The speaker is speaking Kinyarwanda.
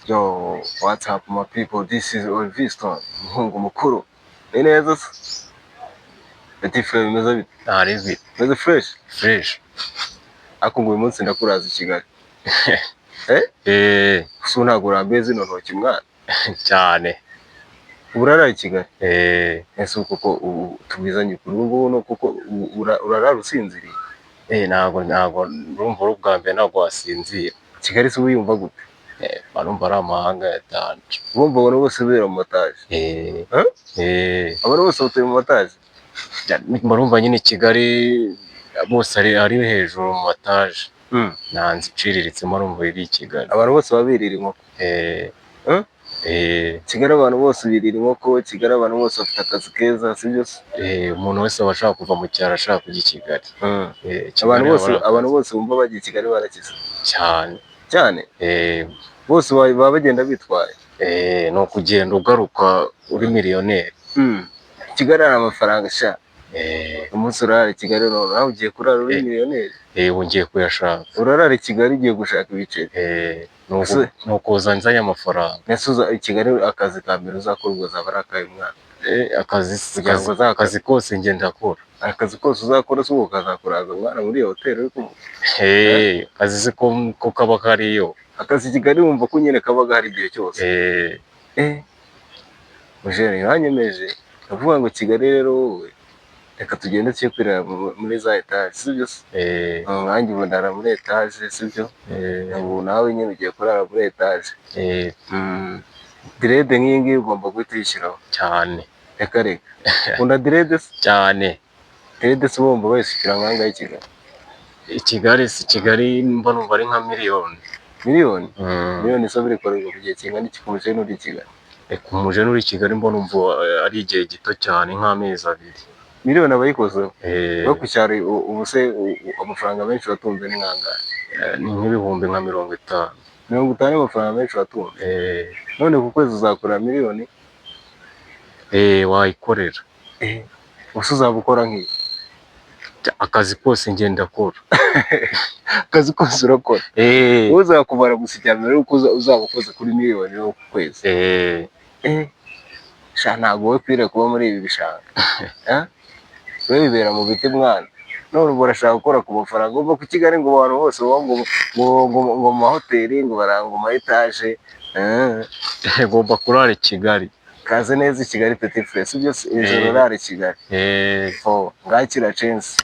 Yo, what's up my people? This is Oliviston, umuhungu mukuru. Ni neza se? Petit frère bimeze bite? Ntari bite. Bimeze fresh? Fresh. Ariko ngo uyu munsi ndakuraza i Kigali. Gusa ntabwo urambiye zino ntoki mwana. Cyane. Urara i Kigali? Ese kuko tubwizanye ukuri ubu ngubu no kuko urara usinziriye? Ntabwo urumva uri ubwa mbere ntabwo wasinzira. Kigali se wiyumva gute? Barumva ari amahanga yatanje. Bumva abantu bose bera mu mataje? Abantu bose batuye mu mataje? Barumva nyine Kigali bose ari hejuru mu mataje. Nta nzu iciriritse marumva iri i Kigali. Abantu bose babirira inkoko? Kigali abantu bose birira inkoko, Kigali abantu bose bafite akazi keza, sibyo se? Umuntu wese aba ashaka kuva mu cyaro ashaka kujya i Kigali. Abantu bose bumva bagiye i Kigali barakize? Cyane. Cyane? Bose baba bagenda bitwaye? Ni ukugenda ugaruka uri miliyoneri. Kigali hari amafaranga sha. Umunsi urara i Kigali nawe ugiye kurara uri miliyoneri? Ubu ngiye kuyashaka. Urarara i Kigali ugiye gushaka ibiceri? Ni ukuza nzanye amafaranga. Ese i Kigali akazi ka mbere uzakora ubwo uzaba ari akahe mwana? Akazi kose ngenda akora. Akazi kose uzakora se ubu ukazakuraza mwana muri iyo hoteli uri kumwe? Akazi se ko kaba kariyo. Akazi i Kigali wumva ko nyine kaba gahari igihe cyose? Mujere yanyemeje ndavuga ngo Kigali rero wowe reka tugende tujye kwirira muri za etaje sibyo se? Nanjye ubu ndara muri etaje sibyo? Ubu nawe nyine ugiye kurara muri etaje. Direde nk'iyi ngiyi ugomba guhita uyishyiraho. Cyane. Reka reka. Ukunda direde se? Cyane. Direde se wumva wayisukira nk'ahangaha i Kigali? Kigali mba numva ari nka miliyoni. Miliyoni? Miliyoni zo birikorerwa ku gihe kingana iki ku mujene uri i Kigali? Ku mujene uri i Kigali mba numva ari igihe gito cyane nk'amezi 2. Miliyoni abayikozeho? No ku cyaro ubu se amafaranga menshi watunze ni nk'angahe? Ni nk'ibihumbi nka 50. 50 amafaranga menshi watunze? None ku kwezi uzakora miliyoni? Wayikorera. Usa uzaba ukora nk'iki? Akazi kose ngenda akora. Akazi kose urakora? Uzakubara gusa icya mbere uko uzaba ukoze kuri miliyoni yo ku kwezi? Sha ntabwo wowe ukwiriye kuba muri ibi bishanga. Wowe bibera mu biti mwana. None ubu urashaka gukora ku mafaranga uva ku Kigali ngo abantu bose ngo mu mahoteli ngo baranga mu ma etaje. Ngomba kurara i Kigali. Kaze neza i Kigali petit frère sibyo ijoro urara i Kigali? Ngakira chance.